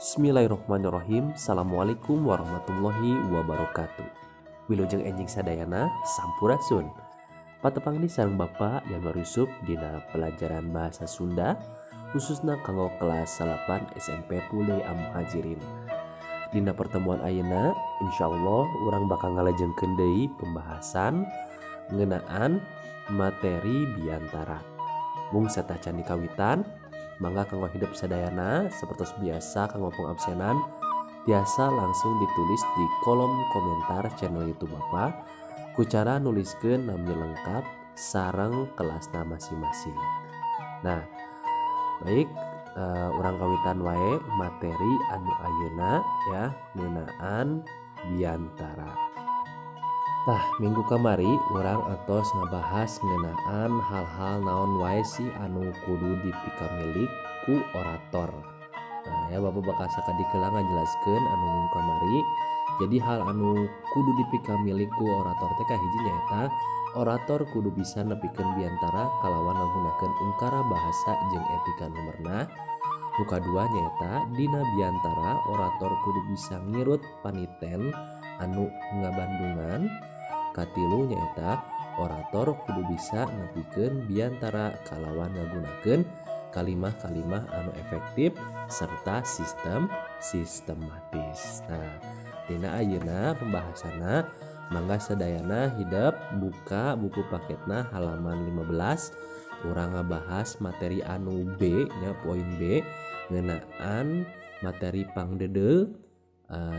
Bismillahirrahmanirrahim. Assalamualaikum warahmatullahi wabarakatuh. Wilujeng enjing sadayana sampurasun. Patepang di sareng Bapak Yanuar Yusuf dina pelajaran bahasa Sunda khususna kanggo kelas 8 SMP Pule Muhajirin. Dina pertemuan ayeuna insyaallah urang bakal ngalajengkeun deui pembahasan ngeunaan materi biantara. Mung satah can dikawitan mangga kanggo hidup sadayana seperti biasa kanggo pengabsenan biasa langsung ditulis di kolom komentar channel YouTube Bapak ku cara nuliskeun nami lengkap sareng kelasna masing-masing. Nah, baik urang kawitan wae materi anu ayeuna ya ngeunaan biantara. Tah minggu kamari urang atos ngabahas ngeunaan hal-hal naon wae sih anu kudu dipikamilik ku orator. Nah ya Bapak bakal sakadikeula ngajelaskeun anu minggu kamari. Jadi hal anu kudu dipikamilik ku orator teh kahiji nyaeta orator kudu bisa nepikeun biantara kalawan nggunakeun ungkara bahasa jeung etika numerna. Nu kadua nyaeta dina biantara orator kudu bisa ngirut paniten anu ngabandungan. Katilu nyaeta orator kudu bisa nepikeun biantara kalawan ngagunakeun kalimah-kalimah anu efektif serta sistematis. Nah, dina ayeuna pembahasanna mangga sadayana hidep buka buku paketna halaman 15. Urang ngabahas materi anu B nya poin B ngeunaan materi pangdede,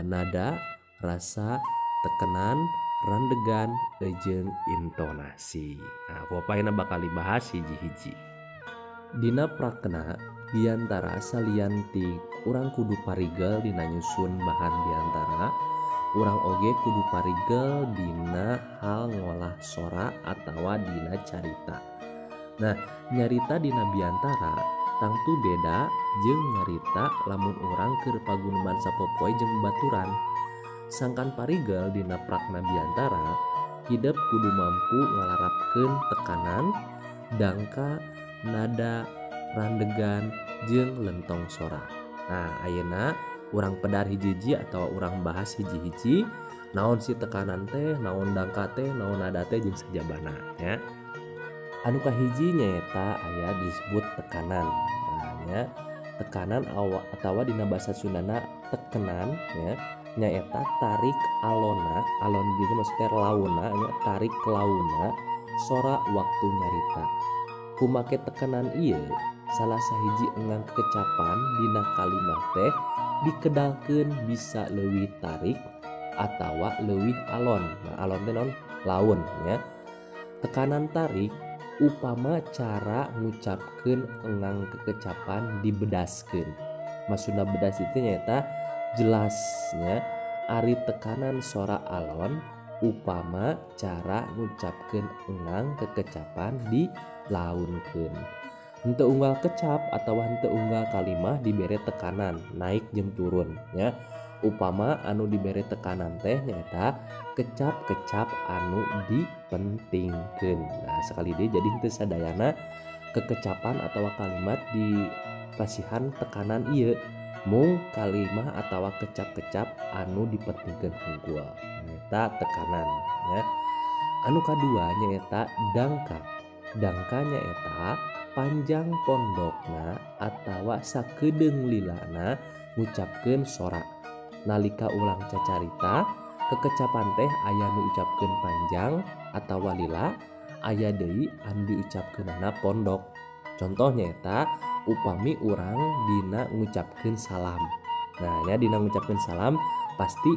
nada, rasa, tekenan, rendegan, jeung intonasi. Nah, popaina bakal dibahas hiji-hiji. Dina prakna biantara salianti urang kudu parigel dina nyusun bahan biantara, urang oge kudu parigel dina hal ngolah sora atawa dina carita. Nah, nyarita dina biantara tangtu beda jeung nyarita lamun urang keur paguneman sapopoe jeung baturan. Sangkan parigel dina prakna biantara hidup kudu mampu ngalarapkeun tekanan, dangka, nada, randegan, jeung lentong sora. Nah ayeuna urang pedar hiji-hiji atau urang bahas hiji-hiji naon si tekanan teh, naon dangka teh, naon nada teh jeung sajabana ya. Anu kahiji nyaeta aya disebut tekanan. Nah nya tekanan atawa dina basa Sundana tekenan ya. Nyaeta tarik alona, alon itu maksudnya launa nya tarik launa sora waktu nyarita. Kumake tekanan ieu salah sahiji engang kecapan dina kalimat teh dikedalkeun bisa leuwih tarik atawa leuwih alon. Nah alon teh naon? Laun ya. Tekanan tarik upama cara ngucapkeun engang kekecapan dibedaskeun. Maksudna bedas itu nyaeta jelasnya ari tekanan sora alon upama cara ngucapkeun engang kekecapan dilaunkeun. Henteu unggal kecap atawa henteu unggal kalimah dibere tekanan naik jeung turun ya. Upama anu dibere tekanan teh nyaeta kecap-kecap anu dipentingkeun. Nah sekali deui jadi henteu sadayana kekecapan atawa kalimat di pasihan tekanan ieu. Mung kalimah atawa kecap-kecap anu dipentingkeun unggul nyaeta tekanan ya. Anu kadua nyaeta dangka. Dangka nyaeta panjang pondokna atawa sakedeung lilana ngucapkeun sora. Nalika ulang cacarita kekecapan teh aya nu ucapkeun panjang atawa lila, aya deui anu diucapkeunana pondok. Contoh nyaeta upami urang dina ngucapkeun salam. Nah nya dina ngucapkeun salam pasti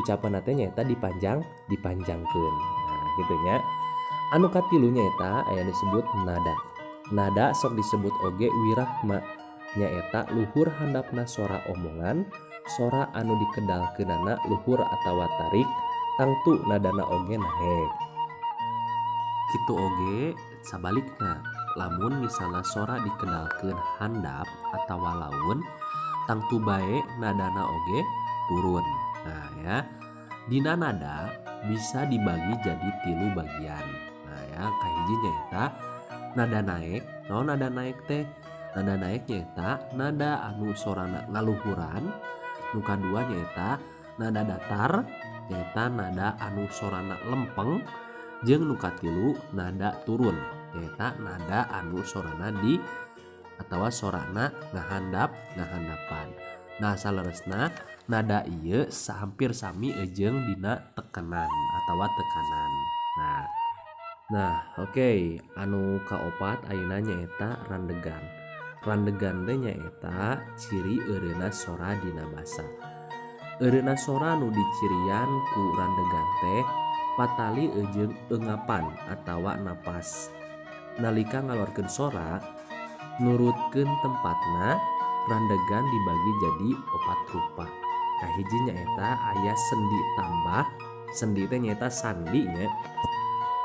ucapan teh nyaeta dipanjangkeun. Nah kitu nya. Anu katilu nyaeta aya disebut nada. Nada sok disebut oge wirahma. Nyaeta luhur handapna sora omongan, sora anu dikedalkeunana luhur atawa tarik, tangtu nadana oge naek. Kitu oge sabalikna. Lamun misalnya sora dikenalkeun handap atawa laun tangtu bae nadana oge turun. Nah ya dina nada bisa dibagi jadi 3 bagian. Nah ya kahiji nyaeta nada naek. Naon nada naek teh? Nada naek nyaeta nada anu sorana ngaluhuran Nu kadua nyaeta nada datar nyaeta nada anu sorana lempeng jeung nu katilu nada turun nyaeta nada anu sorana di atawa sorana ngahandapan. Nah saleresna nada ieu hampir sami jeung dina tekenan atawa tekanan. Nah oke. Anu kaopat ayeuna nyaeta randegan. Randegan teh nyaeta ciri eureuna sora dina basa. Eureuna sora nu dicirian ku randegan teh patali jeung eungapan atawa napas. Nalika ngaluarkeun sora nurutkeun tempatna randegan dibagi jadi 4 rupa. Kahiji nyaeta aya sendi tambah. Sendi teh nyaeta sandi nya.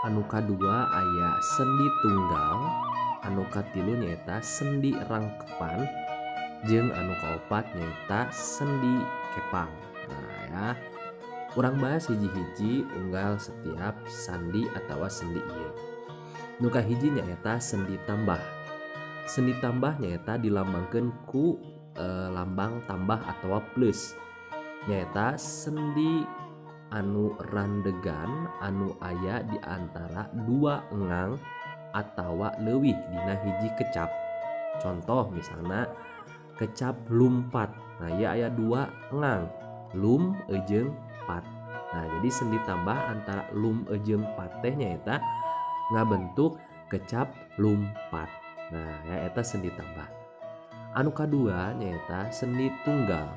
Anu kadua aya sendi tunggal. Anu katilu nyaeta sendi rangkepan. Jeung anu kaopat nyaeta sendi kepang. Nah ya, urang bahas hiji-hiji unggal setiap sandi atawa sendi ieu. Nu kahiji nyaeta sendi tambah. Sendi tambah nyaeta dilambangkeun ku lambang tambah atawa plus. Nyaeta sendi anu randegan anu aya di antara dua engang atawa leuwih dina hiji kecap. Contoh misalnya kecap lumpat. Nah ya aya dua engang, lum jeung pat. Nah jadi sendi tambah antara lum jeung pat teh nyaeta ngabentuk kecap lumpat. Nah ya eta sendi tambah. Anu kadua nyaeta sendi tunggal.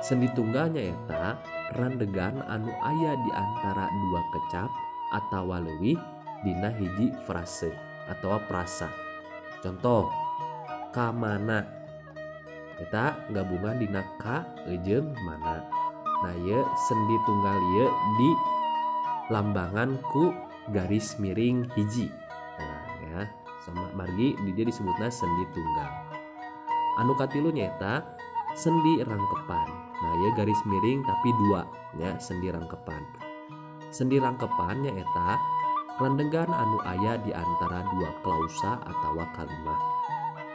Sendi tunggal nyaeta randegan anu aya di antara dua kecap atawa leuwih dina hiji frase atawa prasa. Contoh kamana eta gabungan dina ka jeung mana. Nah ieu sendi tunggal ieu di lambangan ku garis miring hiji. Nah ya sama margi di dia disebutna sendi tunggal. Anu katilu nyaeta sendi rangkepan. Nah ya garis miring tapi dua ya sendi rangkepan. Sendi rangkepan nyaeta randegan anu aya di antara dua klausa atawa kalimat.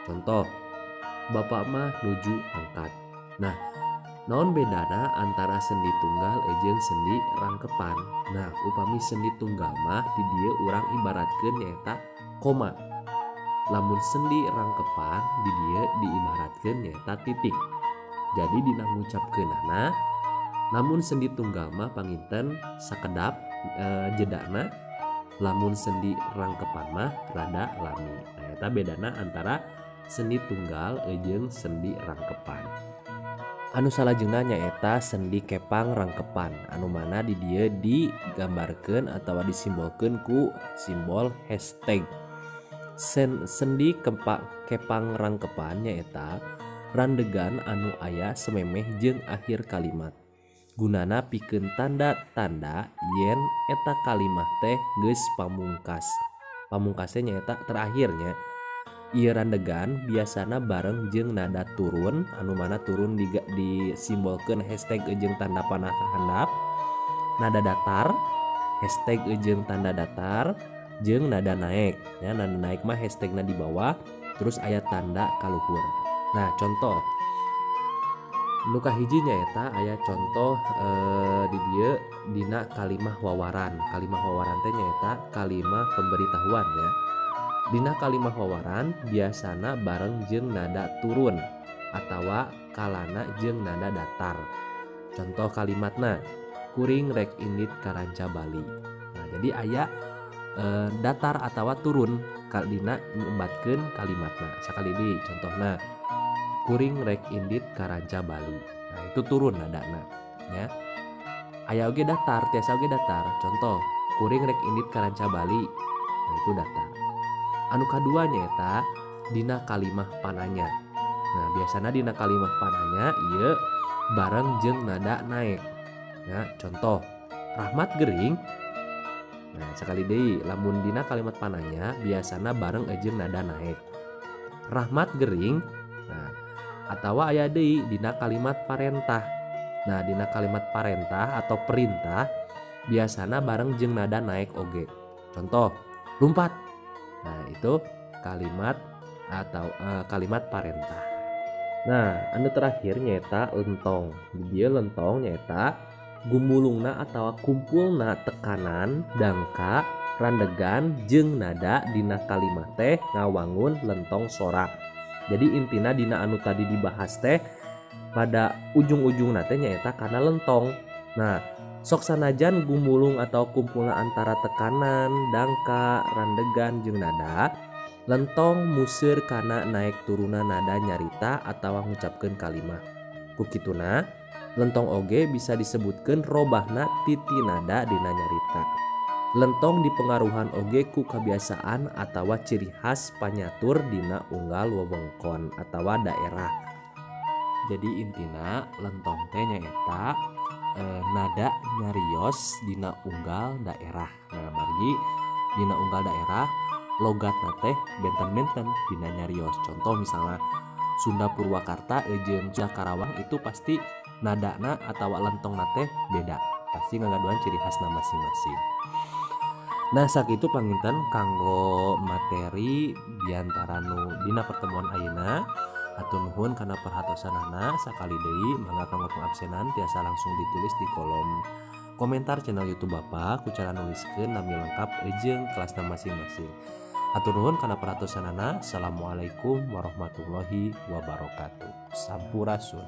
Contoh bapak mah nuju angkat. Nah naon bedana antara sendi tunggal jeung sendi rangkepan. Nah upami sendi tunggal mah di dieu urang ibaratkeun nyaeta koma. Lamun sendi rangkepan di dieu diibaratkeun nyaeta titik. Jadi dina ngucapkeunana lamun sendi tunggal mah panginten sakedap jedana. Lamun sendi rangkepan mah rada lami. Nah eta bedana antara sendi tunggal jeung sendi rangkepan. Anu salajengna nyaeta sendi kepang rangkepan. Anu mana di dieu digambarkeun atawa disimbolkeun ku simbol hashtag. Sendi kepang rangkepan nyaeta randegan anu aya sememeh jeung akhir kalimat. Gunana pikeun tanda-tanda yen eta kalimat teh geus pamungkas. Pamungkas teh nyaeta terakhirnya. Ieu randegan biasana bareng jeung nada turun. Anu mana turun disimbolkeun hashtag jeung tanda panah kahandap. Nada datar hashtag jeung tanda datar jeung nada naik. Ya, nada naik mah hashtagna di bawah terus aya tanda kaluhur. Nah contoh nu kahiji nyaeta aya contoh di dieu dina kalimah wawaran. Kalimah wawaran teh nyaeta kalimah pemberitahuan ya. Dina kalimah wawaran biasana bareng jeung nada turun atawa kalana jeung nada datar. Contoh kalimatna kuring rek indit karanca Bali. Nah jadi aya datar atawa turun dina nyebatkeun kalimatna. Sakali deui contohna kuring rek indit karanca Bali. Nah itu turun nadana ya. Aya oge datar, tiasa oge datar. Contoh kuring rek indit karanca Bali. Nah itu datar. Anu kadua nyaeta dina kalimah pananya. Nah biasana dina kalimah pananya ieu bareng jeung nada naik. Ya contoh rahmat gering. Nah sekali deui lamun dina kalimat pananya biasana bareng jeung nada naik. Rahmat gering. Nah atawa aya deui dina kalimat parentah. Nah dina kalimat parentah atau perintah biasana bareng jeung nada naik oge. Contoh lumpat. Nah itu kalimat atau kalimat parentah. Nah, anu terakhir nyaeta lentong. Dia lentong nyaeta gumulungna atau kumpulna tekanan, dangka, randegan, jeung nada dina kalimat teh ngawangun lentong sora. Jadi intina dina anu tadi dibahas teh pada ujung-ujung nate nyaeta karena lentong. Nah, sok sanajan gumulung atau kumpulna antara tekanan, dangka, randegan, jeung nada, lentong museur karena naik turuna nada nyarita atau ngucapkeun kalimat. Kukituna, lentong oge bisa disebutkeun robahna titi nada dina nyarita. Lentong dipengaruhan oge ku kebiasaan atau ciri khas panyatur dina unggal wewengkon atau daerah. Jadi intina lentong teh nyaeta nada nyarios dina unggal daerah. Nah, margi dina unggal daerah logatna teh benten-benten dina nyarios. Contoh misalnya Sunda Purwakarta jeung Sunda Karawang itu pasti nadana atau lentongna teh beda. Pasti ngagaduhan ciri khasna masing-masing. Nah, sakitu panginten kanggo materi diantara nu dina pertemuan ayeuna. Hatur nuhun karena perhatosanana. Sakali deui mangga kanggo pangabsenan tiasa langsung ditulis di kolom komentar channel YouTube Bapak ku cara nuliskeun nami lengkap jeung kelasna masing-masing. Hatur nuhun karena perhatosanana. Assalamualaikum warahmatullahi wabarakatuh. Sampurasun.